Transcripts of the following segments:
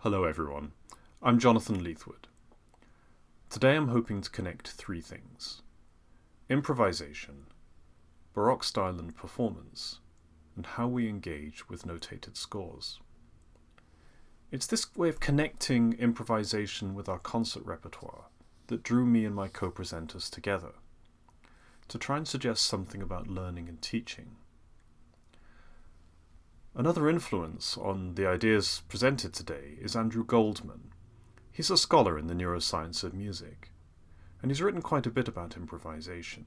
Hello everyone, I'm Jonathan Leathwood. Today I'm hoping to connect three things: improvisation, Baroque style and performance, and how we engage with notated scores. It's this way of connecting improvisation with our concert repertoire that drew me and my co-presenters together, to try and suggest something about learning and teaching. Another influence on the ideas presented today is Andrew Goldman. He's a scholar in the neuroscience of music, and he's written quite a bit about improvisation.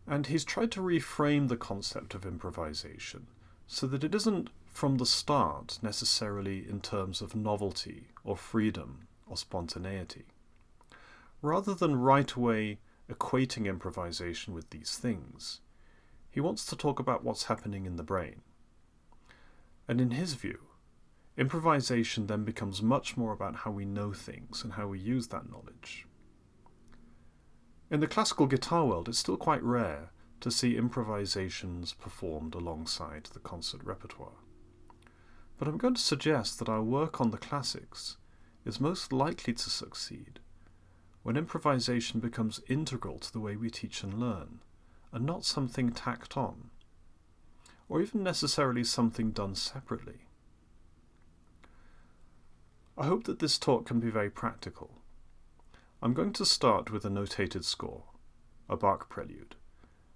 And he's tried to reframe the concept of improvisation so that it isn't from the start necessarily in terms of novelty or freedom or spontaneity. Rather than right away equating improvisation with these things, he wants to talk about what's happening in the brain. And in his view, improvisation then becomes much more about how we know things and how we use that knowledge. In the classical guitar world, it's still quite rare to see improvisations performed alongside the concert repertoire. But I'm going to suggest that our work on the classics is most likely to succeed when improvisation becomes integral to the way we teach and learn, and not something tacked on, or even necessarily something done separately. I hope that this talk can be very practical. I'm going to start with a notated score, a Bach prelude,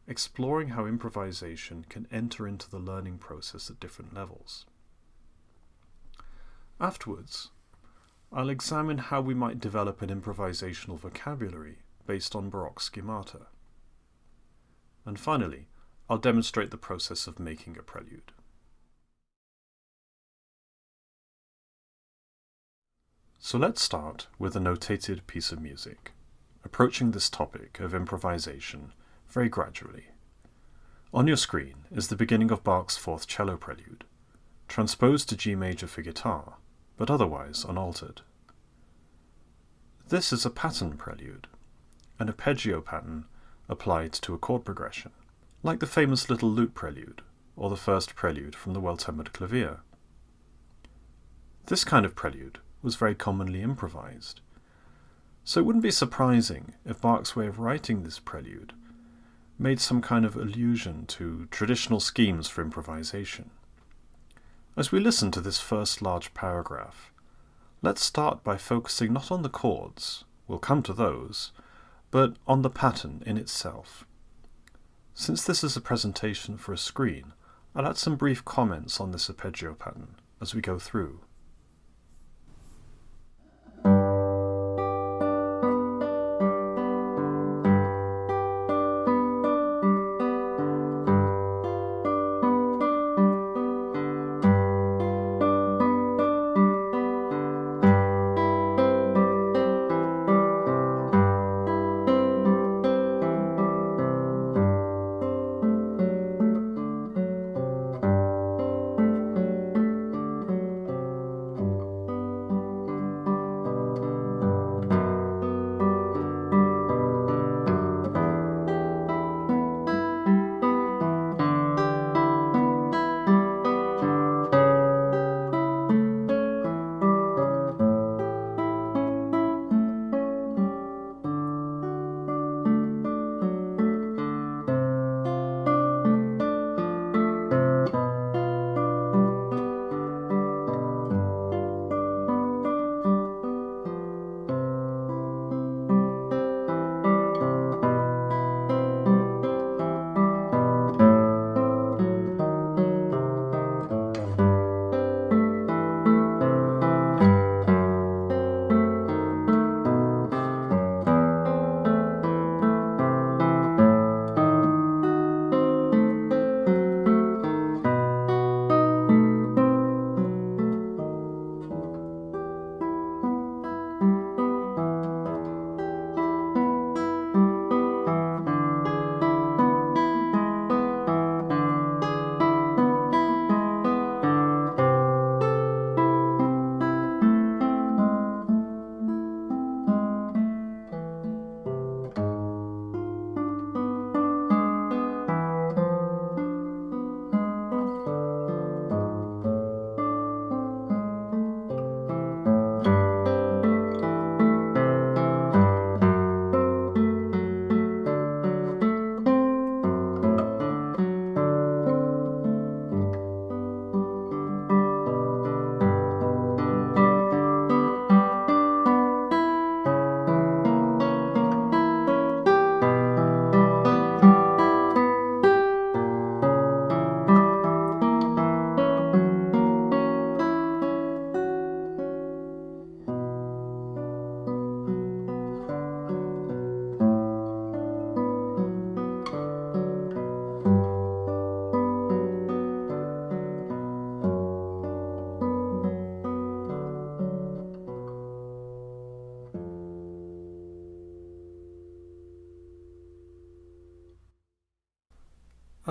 exploring how improvisation can enter into the learning process at different levels. Afterwards, I'll examine how we might develop an improvisational vocabulary based on Baroque schemata. And finally, I'll demonstrate the process of making a prelude. So let's start with a notated piece of music, approaching this topic of improvisation very gradually. On your screen is the beginning of Bach's fourth cello prelude, transposed to G major for guitar, but otherwise unaltered. This is a pattern prelude, an arpeggio pattern applied to a chord progression, like the famous Little Lute Prelude, or the first prelude from the well-tempered clavier. This kind of prelude was very commonly improvised, so it wouldn't be surprising if Bach's way of writing this prelude made some kind of allusion to traditional schemes for improvisation. As we listen to this first large paragraph, let's start by focusing not on the chords, we'll come to those, but on the pattern in itself. Since this is a presentation for a screen, I'll add some brief comments on this arpeggio pattern as we go through.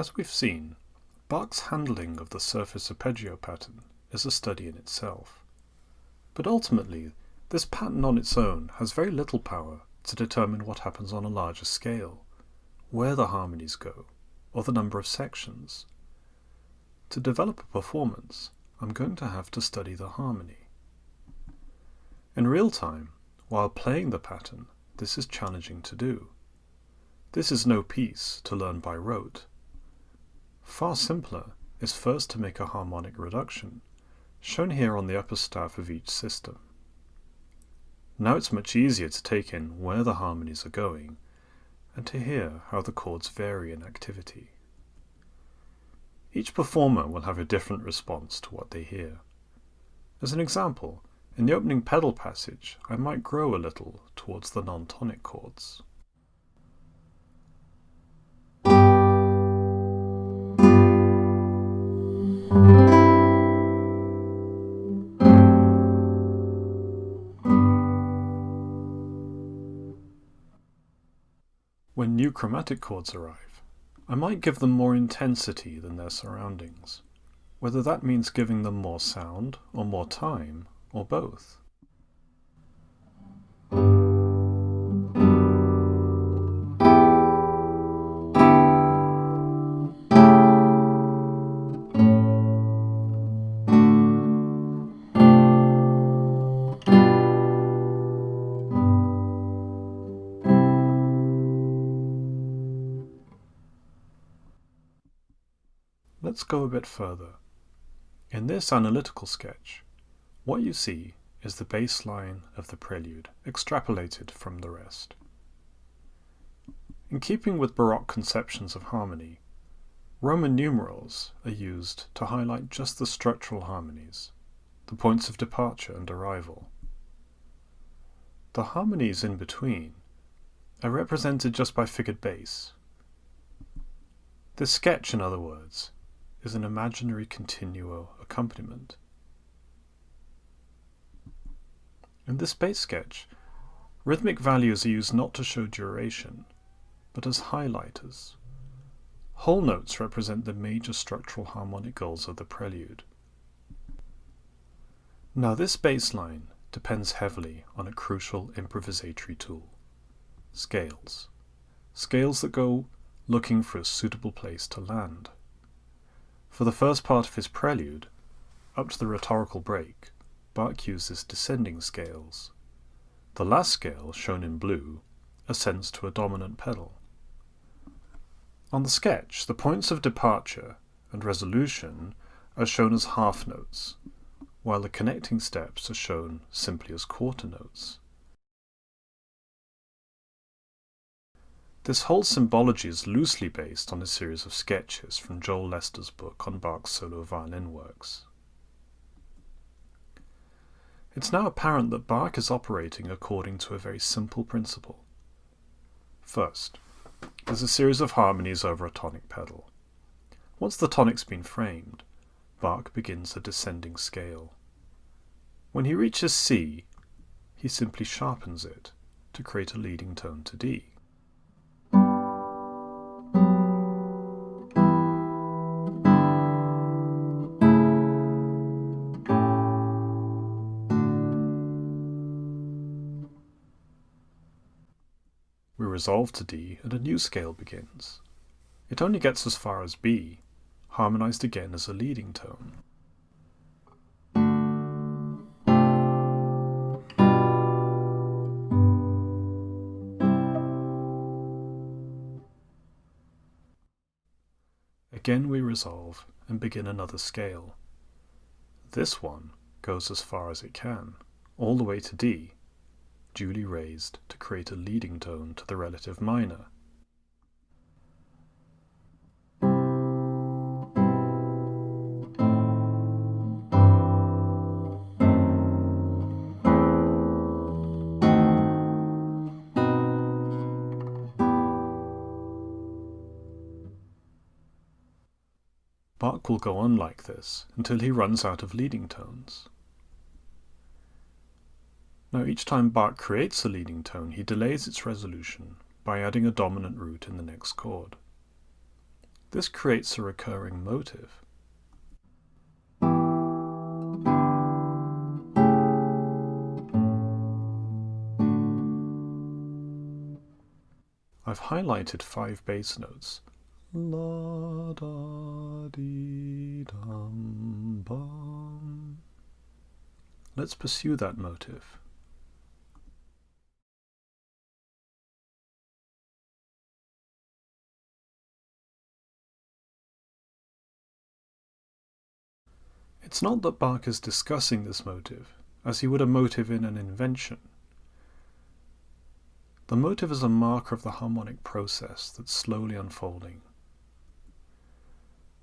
As we've seen, Bach's handling of the surface arpeggio pattern is a study in itself. But ultimately, this pattern on its own has very little power to determine what happens on a larger scale, where the harmonies go, or the number of sections. To develop a performance, I'm going to have to study the harmony. In real time, while playing the pattern, this is challenging to do. This is no piece to learn by rote. Far simpler is first to make a harmonic reduction, shown here on the upper staff of each system. Now it's much easier to take in where the harmonies are going, and to hear how the chords vary in activity. Each performer will have a different response to what they hear. As an example, in the opening pedal passage, I might grow a little towards the non-tonic chords. When new chromatic chords arrive, I might give them more intensity than their surroundings, whether that means giving them more sound, or more time, or both. Let's go a bit further. In this analytical sketch, what you see is the bass line of the prelude extrapolated from the rest. In keeping with Baroque conceptions of harmony, Roman numerals are used to highlight just the structural harmonies, the points of departure and arrival. The harmonies in between are represented just by figured bass. This sketch, in other words, is an imaginary continuo accompaniment. In this bass sketch, rhythmic values are used not to show duration, but as highlighters. Whole notes represent the major structural harmonic goals of the prelude. Now this bass line depends heavily on a crucial improvisatory tool, scales. Scales that go looking for a suitable place to land. For the first part of his prelude, up to the rhetorical break, Bach uses descending scales. The last scale, shown in blue, ascends to a dominant pedal. On the sketch, the points of departure and resolution are shown as half notes, while the connecting steps are shown simply as quarter notes. This whole symbology is loosely based on a series of sketches from Joel Lester's book on Bach's solo violin works. It's now apparent that Bach is operating according to a very simple principle. First, there's a series of harmonies over a tonic pedal. Once the tonic's been framed, Bach begins a descending scale. When he reaches C, he simply sharpens it to create a leading tone to D. We resolve to D and a new scale begins. It only gets as far as B, harmonized again as a leading tone. Again we resolve and begin another scale. This one goes as far as it can, all the way to D, duly raised to create a leading tone to the relative minor. Bach will go on like this until he runs out of leading tones. Now each time Bach creates a leading tone, he delays its resolution by adding a dominant root in the next chord. This creates a recurring motive. I've highlighted 5 bass notes. La da dee dum bum. Let's pursue that motive. It's not that Bach is discussing this motive, as he would a motive in an invention. The motive is a marker of the harmonic process that's slowly unfolding.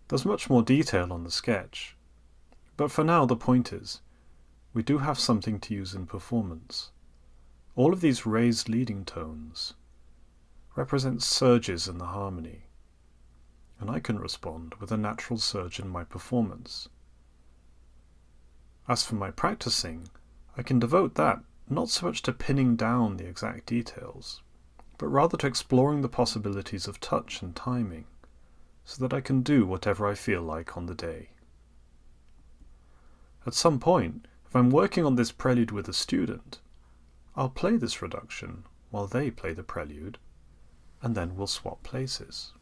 There's much more detail on the sketch, but for now the point is, we do have something to use in performance. All of these raised leading tones represent surges in the harmony, and I can respond with a natural surge in my performance. As for my practicing, I can devote that not so much to pinning down the exact details, but rather to exploring the possibilities of touch and timing, so that I can do whatever I feel like on the day. At some point, if I'm working on this prelude with a student, I'll play this reduction while they play the prelude, and then we'll swap places.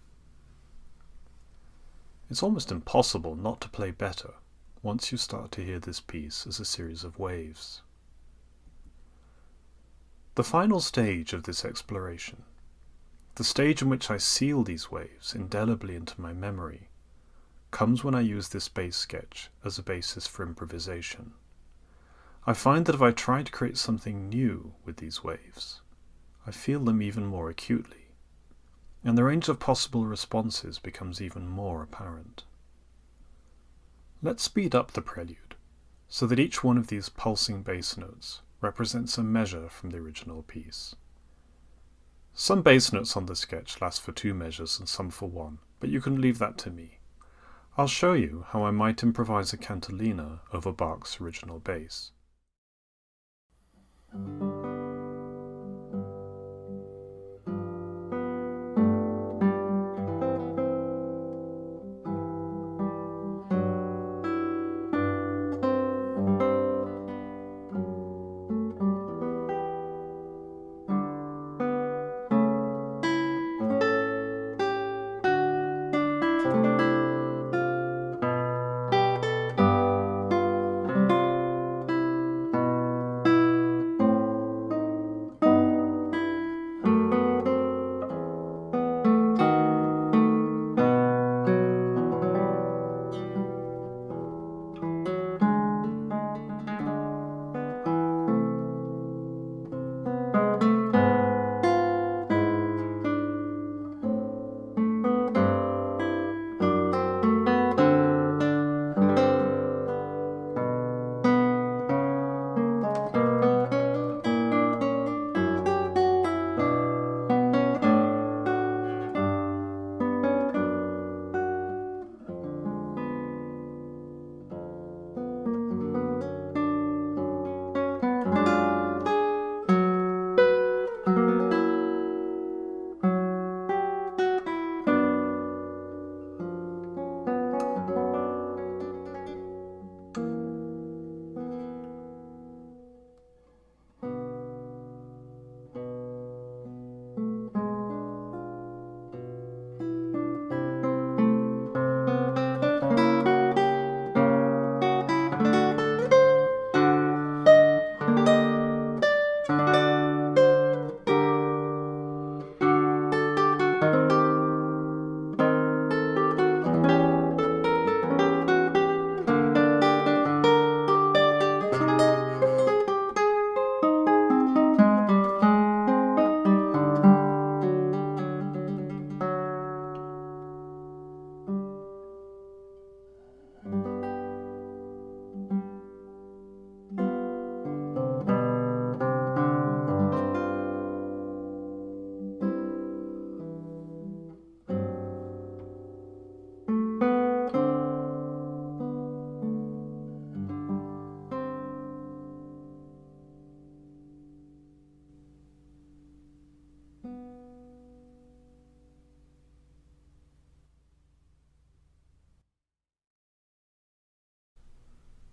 It's almost impossible not to play better once you start to hear this piece as a series of waves. The final stage of this exploration, the stage in which I seal these waves indelibly into my memory, comes when I use this bass sketch as a basis for improvisation. I find that if I try to create something new with these waves, I feel them even more acutely, and the range of possible responses becomes even more apparent. Let's speed up the prelude, so that each one of these pulsing bass notes represents a measure from the original piece. Some bass notes on the sketch last for 2 measures and some for 1, but you can leave that to me. I'll show you how I might improvise a cantilena over Bach's original bass.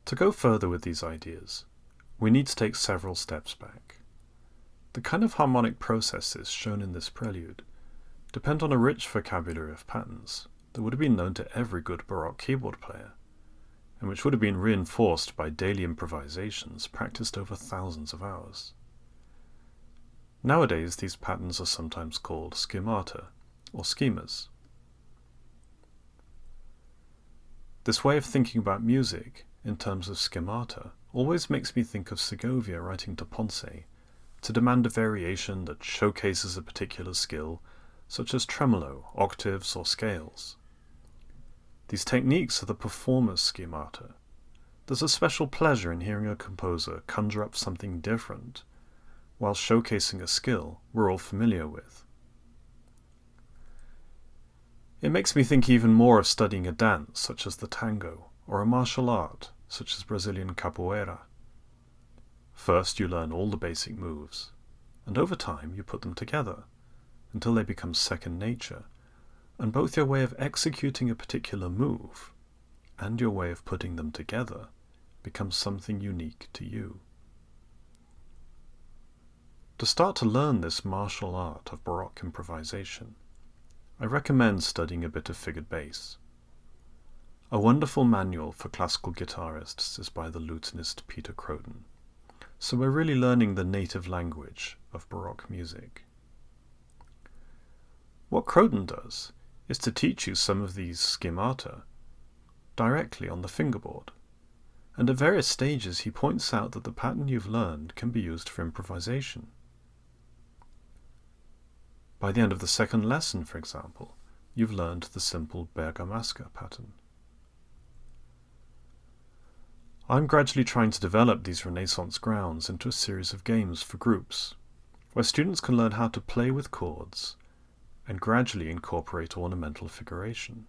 To go further with these ideas, we need to take several steps back. The kind of harmonic processes shown in this prelude depend on a rich vocabulary of patterns that would have been known to every good Baroque keyboard player, and which would have been reinforced by daily improvisations practiced over thousands of hours. Nowadays, these patterns are sometimes called schemata, or schemas. This way of thinking about music in terms of schemata always makes me think of Segovia writing to Ponce to demand a variation that showcases a particular skill, such as tremolo, octaves, or scales. These techniques are the performer's schemata. There's a special pleasure in hearing a composer conjure up something different, while showcasing a skill we're all familiar with. It makes me think even more of studying a dance, such as the tango, or a martial art, such as Brazilian capoeira. First, you learn all the basic moves, and over time you put them together, until they become second nature, and both your way of executing a particular move and your way of putting them together becomes something unique to you. To start to learn this martial art of Baroque improvisation, I recommend studying a bit of figured bass. A wonderful manual for classical guitarists is by the lutenist Peter Croton, so we're really learning the native language of Baroque music. What Croton does is to teach you some of these schemata directly on the fingerboard, and at various stages he points out that the pattern you've learned can be used for improvisation. By the end of the second lesson, for example, you've learned the simple bergamasca pattern. I'm gradually trying to develop these Renaissance grounds into a series of games for groups, where students can learn how to play with chords and gradually incorporate ornamental figuration.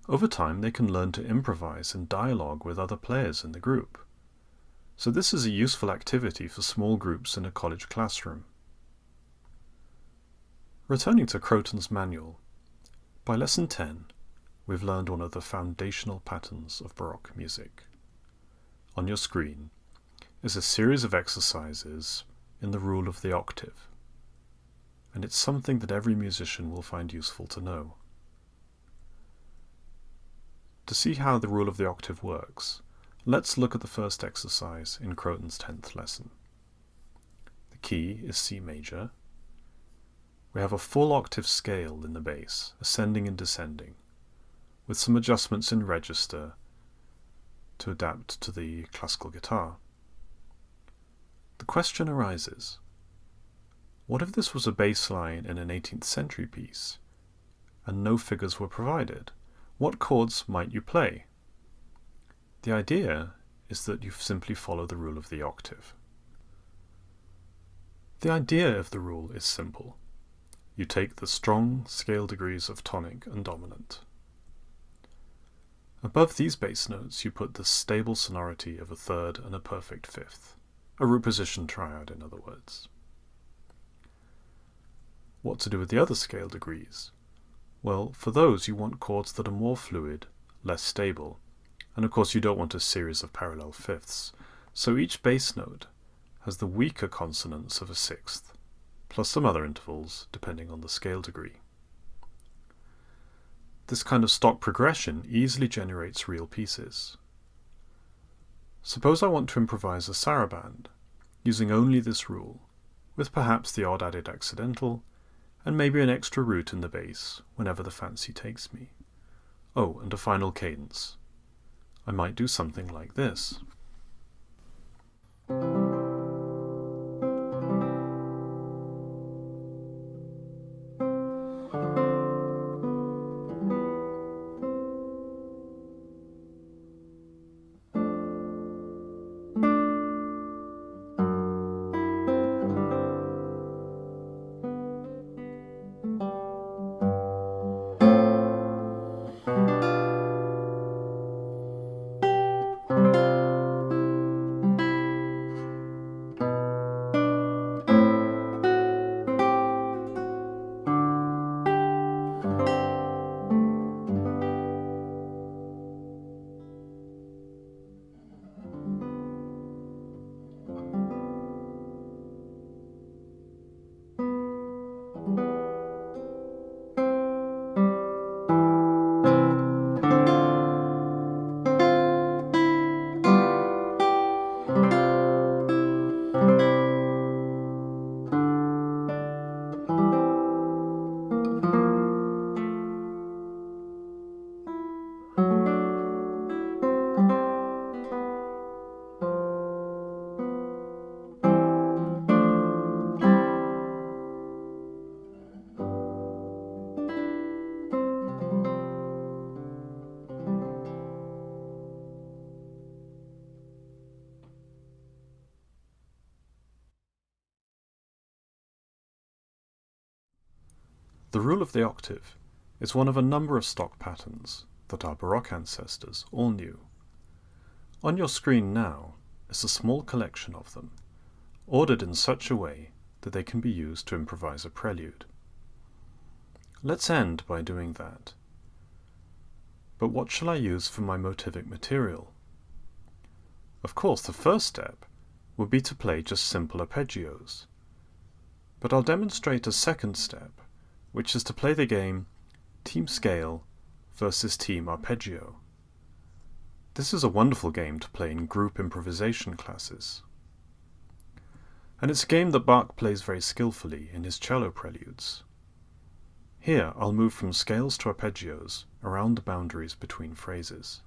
Over time, they can learn to improvise and dialogue with other players in the group. So this is a useful activity for small groups in a college classroom. Returning to Croton's manual, by lesson 10, we've learned one of the foundational patterns of Baroque music. On your screen is a series of exercises in the rule of the octave, and it's something that every musician will find useful to know. To see how the rule of the octave works, let's look at the first exercise in Croton's 10th lesson. The key is C major. We have a full octave scale in the bass, ascending and descending, with some adjustments in register to adapt to the classical guitar. The question arises, what if this was a bass line in an 18th century piece, and no figures were provided? What chords might you play? The idea is that you simply follow the rule of the octave. The idea of the rule is simple. You take the strong scale degrees of tonic and dominant. Above these bass notes you put the stable sonority of a third and a perfect fifth, a root position triad in other words. What to do with the other scale degrees? Well, for those you want chords that are more fluid, less stable, and of course you don't want a series of parallel fifths, so each bass note has the weaker consonants of a sixth, plus some other intervals depending on the scale degree. This kind of stock progression easily generates real pieces. Suppose I want to improvise a saraband, using only this rule, with perhaps the odd added accidental, and maybe an extra root in the bass whenever the fancy takes me. Oh, and a final cadence. I might do something like this. The rule of the octave is one of a number of stock patterns that our Baroque ancestors all knew. On your screen now is a small collection of them, ordered in such a way that they can be used to improvise a prelude. Let's end by doing that. But what shall I use for my motivic material? Of course, the first step would be to play just simple arpeggios. But I'll demonstrate a second step, which is to play the game team scale versus team arpeggio. This is a wonderful game to play in group improvisation classes. And it's a game that Bach plays very skillfully in his cello preludes. Here I'll move from scales to arpeggios around the boundaries between phrases.